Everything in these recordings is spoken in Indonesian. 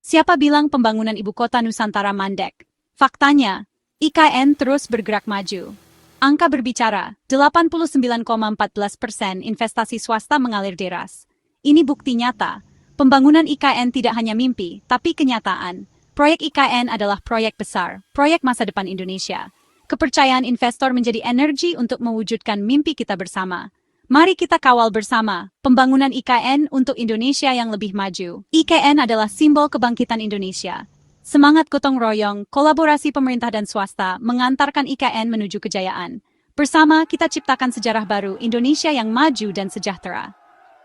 Siapa bilang pembangunan ibu kota Nusantara mandek? Faktanya, IKN terus bergerak maju. Angka berbicara, 89,14% investasi swasta mengalir deras. Ini bukti nyata. Pembangunan IKN tidak hanya mimpi, tapi kenyataan. Proyek IKN adalah proyek besar, proyek masa depan Indonesia. Kepercayaan investor menjadi energi untuk mewujudkan mimpi kita bersama. Mari kita kawal bersama pembangunan IKN untuk Indonesia yang lebih maju. IKN adalah simbol kebangkitan Indonesia. Semangat gotong royong, kolaborasi pemerintah dan swasta mengantarkan IKN menuju kejayaan. Bersama kita ciptakan sejarah baru Indonesia yang maju dan sejahtera.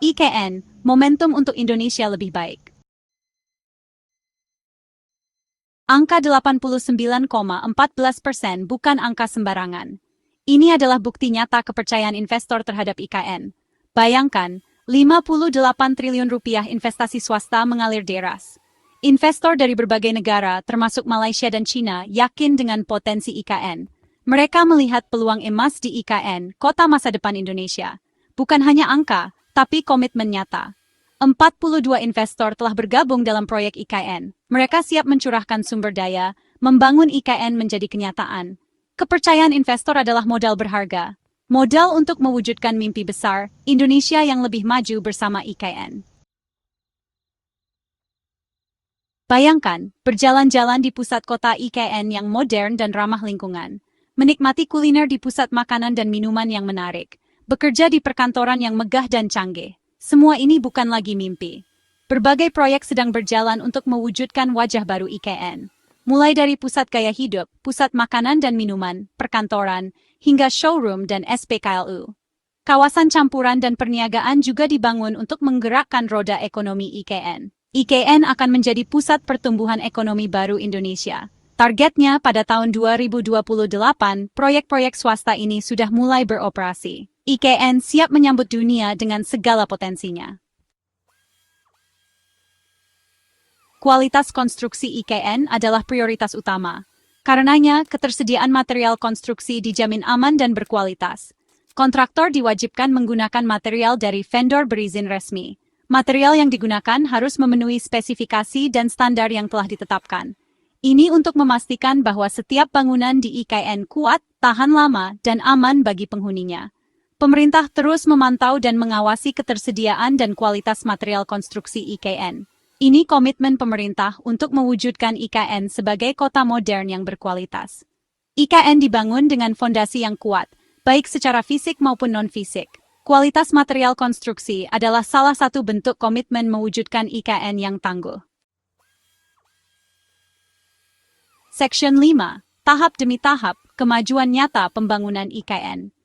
IKN, momentum untuk Indonesia lebih baik. Angka 89,14% bukan angka sembarangan. Ini adalah bukti nyata kepercayaan investor terhadap IKN. Bayangkan, 58 triliun rupiah investasi swasta mengalir deras. Investor dari berbagai negara, termasuk Malaysia dan China, yakin dengan potensi IKN. Mereka melihat peluang emas di IKN, kota masa depan Indonesia. Bukan hanya angka, tapi komitmen nyata. 42 investor telah bergabung dalam proyek IKN. Mereka siap mencurahkan sumber daya, membangun IKN menjadi kenyataan. Kepercayaan investor adalah modal berharga. Modal untuk mewujudkan mimpi besar, Indonesia yang lebih maju bersama IKN. Bayangkan, berjalan-jalan di pusat kota IKN yang modern dan ramah lingkungan. Menikmati kuliner di pusat makanan dan minuman yang menarik. Bekerja di perkantoran yang megah dan canggih. Semua ini bukan lagi mimpi. Berbagai proyek sedang berjalan untuk mewujudkan wajah baru IKN. Mulai dari pusat gaya hidup, pusat makanan dan minuman, perkantoran, hingga showroom dan SPKLU. Kawasan campuran dan perniagaan juga dibangun untuk menggerakkan roda ekonomi IKN. IKN akan menjadi pusat pertumbuhan ekonomi baru Indonesia. Targetnya pada tahun 2028, proyek-proyek swasta ini sudah mulai beroperasi. IKN siap menyambut dunia dengan segala potensinya. Kualitas konstruksi IKN adalah prioritas utama. Karenanya, ketersediaan material konstruksi dijamin aman dan berkualitas. Kontraktor diwajibkan menggunakan material dari vendor berizin resmi. Material yang digunakan harus memenuhi spesifikasi dan standar yang telah ditetapkan. Ini untuk memastikan bahwa setiap bangunan di IKN kuat, tahan lama, dan aman bagi penghuninya. Pemerintah terus memantau dan mengawasi ketersediaan dan kualitas material konstruksi IKN. Ini komitmen pemerintah untuk mewujudkan IKN sebagai kota modern yang berkualitas. IKN dibangun dengan fondasi yang kuat, baik secara fisik maupun non-fisik. Kualitas material konstruksi adalah salah satu bentuk komitmen mewujudkan IKN yang tangguh. Section 5. Tahap demi tahap, kemajuan nyata pembangunan IKN.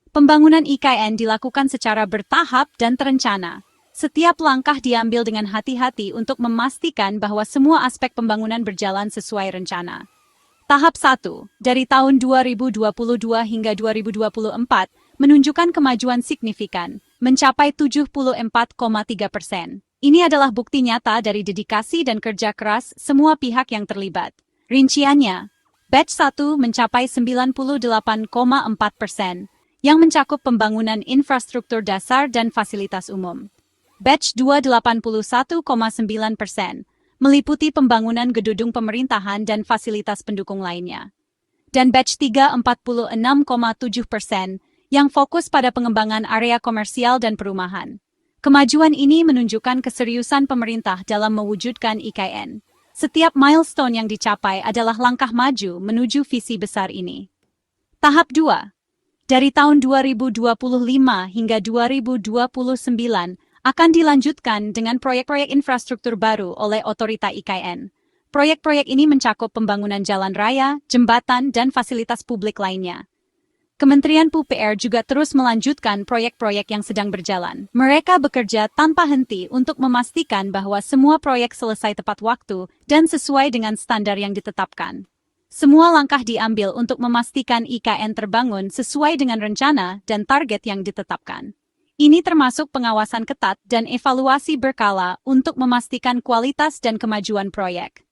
Pembangunan IKN dilakukan secara bertahap dan terencana. Setiap langkah diambil dengan hati-hati untuk memastikan bahwa semua aspek pembangunan berjalan sesuai rencana. Tahap 1, dari tahun 2022 hingga 2024, menunjukkan kemajuan signifikan, mencapai 74,3%. Ini adalah bukti nyata dari dedikasi dan kerja keras semua pihak yang terlibat. Rinciannya, Batch 1 mencapai 98,4%, yang mencakup pembangunan infrastruktur dasar dan fasilitas umum. Batch 2 81,9%, meliputi pembangunan gedung pemerintahan dan fasilitas pendukung lainnya. Dan Batch 3 46,7%, yang fokus pada pengembangan area komersial dan perumahan. Kemajuan ini menunjukkan keseriusan pemerintah dalam mewujudkan IKN. Setiap milestone yang dicapai adalah langkah maju menuju visi besar ini. Tahap 2. Dari tahun 2025 hingga 2029, akan dilanjutkan dengan proyek-proyek infrastruktur baru oleh otorita IKN. Proyek-proyek ini mencakup pembangunan jalan raya, jembatan, dan fasilitas publik lainnya. Kementerian PUPR juga terus melanjutkan proyek-proyek yang sedang berjalan. Mereka bekerja tanpa henti untuk memastikan bahwa semua proyek selesai tepat waktu dan sesuai dengan standar yang ditetapkan. Semua langkah diambil untuk memastikan IKN terbangun sesuai dengan rencana dan target yang ditetapkan. Ini termasuk pengawasan ketat dan evaluasi berkala untuk memastikan kualitas dan kemajuan proyek.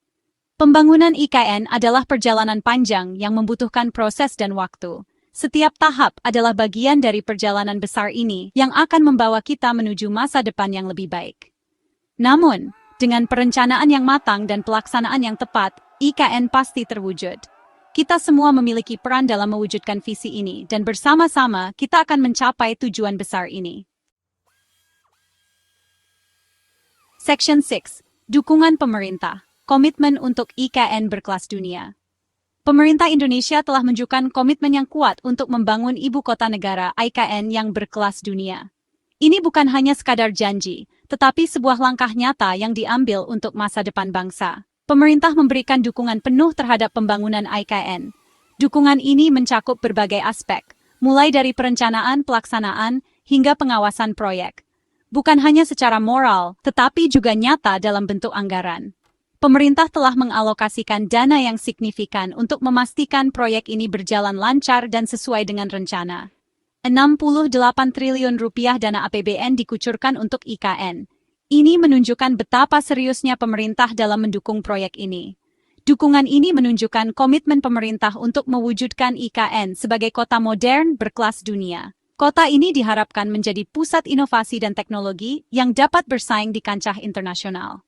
Pembangunan IKN adalah perjalanan panjang yang membutuhkan proses dan waktu. Setiap tahap adalah bagian dari perjalanan besar ini yang akan membawa kita menuju masa depan yang lebih baik. Namun, Dengan perencanaan yang matang dan pelaksanaan yang tepat, IKN pasti terwujud. Kita semua memiliki peran dalam mewujudkan visi ini, dan bersama-sama kita akan mencapai tujuan besar ini. Section 6. Dukungan pemerintah. Komitmen untuk IKN berkelas dunia. Pemerintah Indonesia telah menunjukkan komitmen yang kuat untuk membangun ibu kota negara IKN yang berkelas dunia. Ini bukan hanya sekadar janji, tetapi sebuah langkah nyata yang diambil untuk masa depan bangsa. Pemerintah memberikan dukungan penuh terhadap pembangunan IKN. Dukungan ini mencakup berbagai aspek, mulai dari perencanaan, pelaksanaan, hingga pengawasan proyek. Bukan hanya secara moral, tetapi juga nyata dalam bentuk anggaran. Pemerintah telah mengalokasikan dana yang signifikan untuk memastikan proyek ini berjalan lancar dan sesuai dengan rencana. 68 triliun rupiah dana APBN dikucurkan untuk IKN. Ini menunjukkan betapa seriusnya pemerintah dalam mendukung proyek ini. Dukungan ini menunjukkan komitmen pemerintah untuk mewujudkan IKN sebagai kota modern berkelas dunia. Kota ini diharapkan menjadi pusat inovasi dan teknologi yang dapat bersaing di kancah internasional.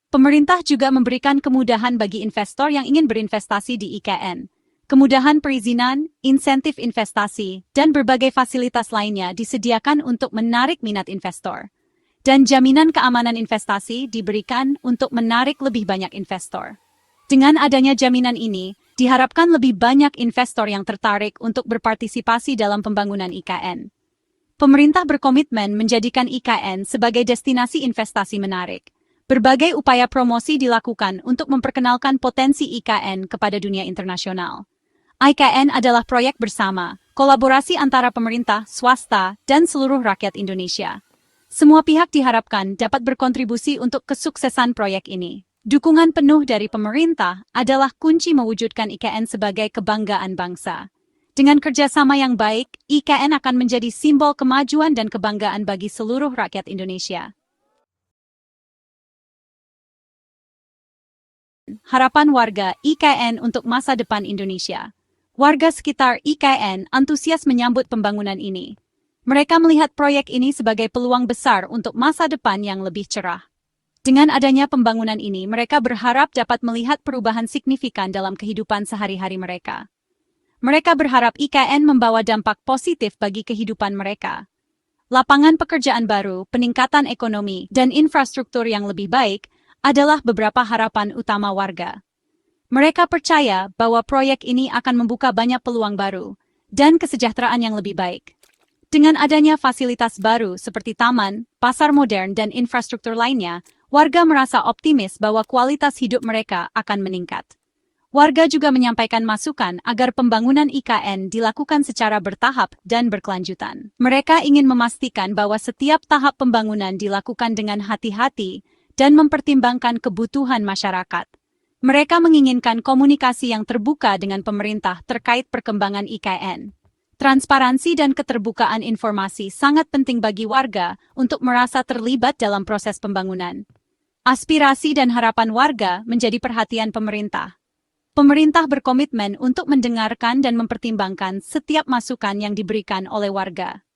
Pemerintah juga memberikan kemudahan bagi investor yang ingin berinvestasi di IKN. Kemudahan perizinan, insentif investasi, dan berbagai fasilitas lainnya disediakan untuk menarik minat investor. Dan jaminan keamanan investasi diberikan untuk menarik lebih banyak investor. Dengan adanya jaminan ini, diharapkan lebih banyak investor yang tertarik untuk berpartisipasi dalam pembangunan IKN. Pemerintah berkomitmen menjadikan IKN sebagai destinasi investasi menarik. Berbagai upaya promosi dilakukan untuk memperkenalkan potensi IKN kepada dunia internasional. IKN adalah proyek bersama, kolaborasi antara pemerintah, swasta, dan seluruh rakyat Indonesia. Semua pihak diharapkan dapat berkontribusi untuk kesuksesan proyek ini. Dukungan penuh dari pemerintah adalah kunci mewujudkan IKN sebagai kebanggaan bangsa. Dengan kerjasama yang baik, IKN akan menjadi simbol kemajuan dan kebanggaan bagi seluruh rakyat Indonesia. Harapan warga IKN untuk masa depan Indonesia. Warga sekitar IKN antusias menyambut pembangunan ini. Mereka melihat proyek ini sebagai peluang besar untuk masa depan yang lebih cerah. Dengan adanya pembangunan ini, mereka berharap dapat melihat perubahan signifikan dalam kehidupan sehari-hari mereka. Mereka berharap IKN membawa dampak positif bagi kehidupan mereka. Lapangan pekerjaan baru, peningkatan ekonomi, dan infrastruktur yang lebih baik adalah beberapa harapan utama warga. Mereka percaya bahwa proyek ini akan membuka banyak peluang baru dan kesejahteraan yang lebih baik. Dengan adanya fasilitas baru seperti taman, pasar modern, dan infrastruktur lainnya, warga merasa optimis bahwa kualitas hidup mereka akan meningkat. Warga juga menyampaikan masukan agar pembangunan IKN dilakukan secara bertahap dan berkelanjutan. Mereka ingin memastikan bahwa setiap tahap pembangunan dilakukan dengan hati-hati dan mempertimbangkan kebutuhan masyarakat. Mereka menginginkan komunikasi yang terbuka dengan pemerintah terkait perkembangan IKN. Transparansi dan keterbukaan informasi sangat penting bagi warga untuk merasa terlibat dalam proses pembangunan. Aspirasi dan harapan warga menjadi perhatian pemerintah. Pemerintah berkomitmen untuk mendengarkan dan mempertimbangkan setiap masukan yang diberikan oleh warga.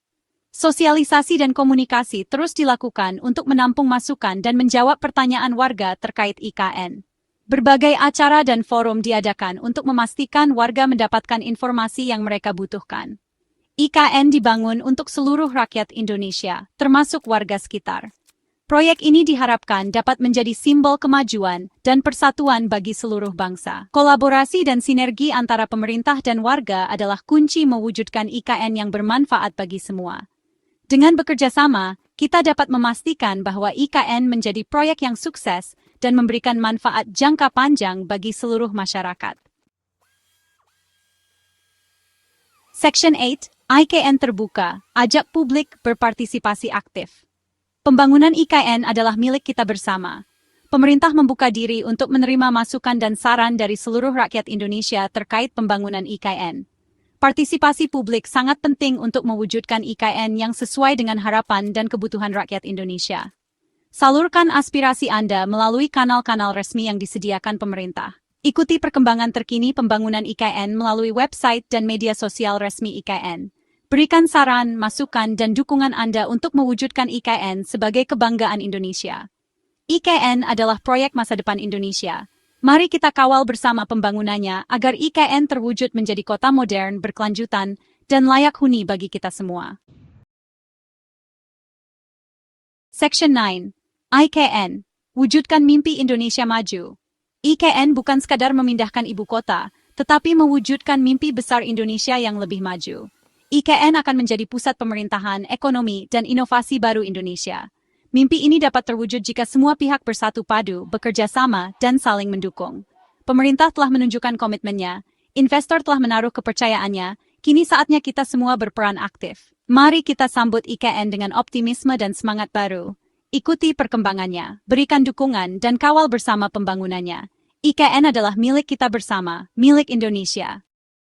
Sosialisasi dan komunikasi terus dilakukan untuk menampung masukan dan menjawab pertanyaan warga terkait IKN. Berbagai acara dan forum diadakan untuk memastikan warga mendapatkan informasi yang mereka butuhkan. IKN dibangun untuk seluruh rakyat Indonesia, termasuk warga sekitar. Proyek ini diharapkan dapat menjadi simbol kemajuan dan persatuan bagi seluruh bangsa. Kolaborasi dan sinergi antara pemerintah dan warga adalah kunci mewujudkan IKN yang bermanfaat bagi semua. Dengan bekerja sama, kita dapat memastikan bahwa IKN menjadi proyek yang sukses dan memberikan manfaat jangka panjang bagi seluruh masyarakat. Section 8, IKN terbuka, ajak publik berpartisipasi aktif. Pembangunan IKN adalah milik kita bersama. Pemerintah membuka diri untuk menerima masukan dan saran dari seluruh rakyat Indonesia terkait pembangunan IKN. Partisipasi publik sangat penting untuk mewujudkan IKN yang sesuai dengan harapan dan kebutuhan rakyat Indonesia. Salurkan aspirasi Anda melalui kanal-kanal resmi yang disediakan pemerintah. Ikuti perkembangan terkini pembangunan IKN melalui website dan media sosial resmi IKN. Berikan saran, masukan, dan dukungan Anda untuk mewujudkan IKN sebagai kebanggaan Indonesia. IKN adalah proyek masa depan Indonesia. Mari kita kawal bersama pembangunannya agar IKN terwujud menjadi kota modern, berkelanjutan, dan layak huni bagi kita semua. Section 9. IKN. Wujudkan mimpi Indonesia maju. IKN bukan sekadar memindahkan ibu kota, tetapi mewujudkan mimpi besar Indonesia yang lebih maju. IKN akan menjadi pusat pemerintahan, ekonomi, dan inovasi baru Indonesia. Mimpi ini dapat terwujud jika semua pihak bersatu padu, bekerja sama, dan saling mendukung. Pemerintah telah menunjukkan komitmennya, investor telah menaruh kepercayaannya, kini saatnya kita semua berperan aktif. Mari kita sambut IKN dengan optimisme dan semangat baru. Ikuti perkembangannya, berikan dukungan, dan kawal bersama pembangunannya. IKN adalah milik kita bersama, milik Indonesia.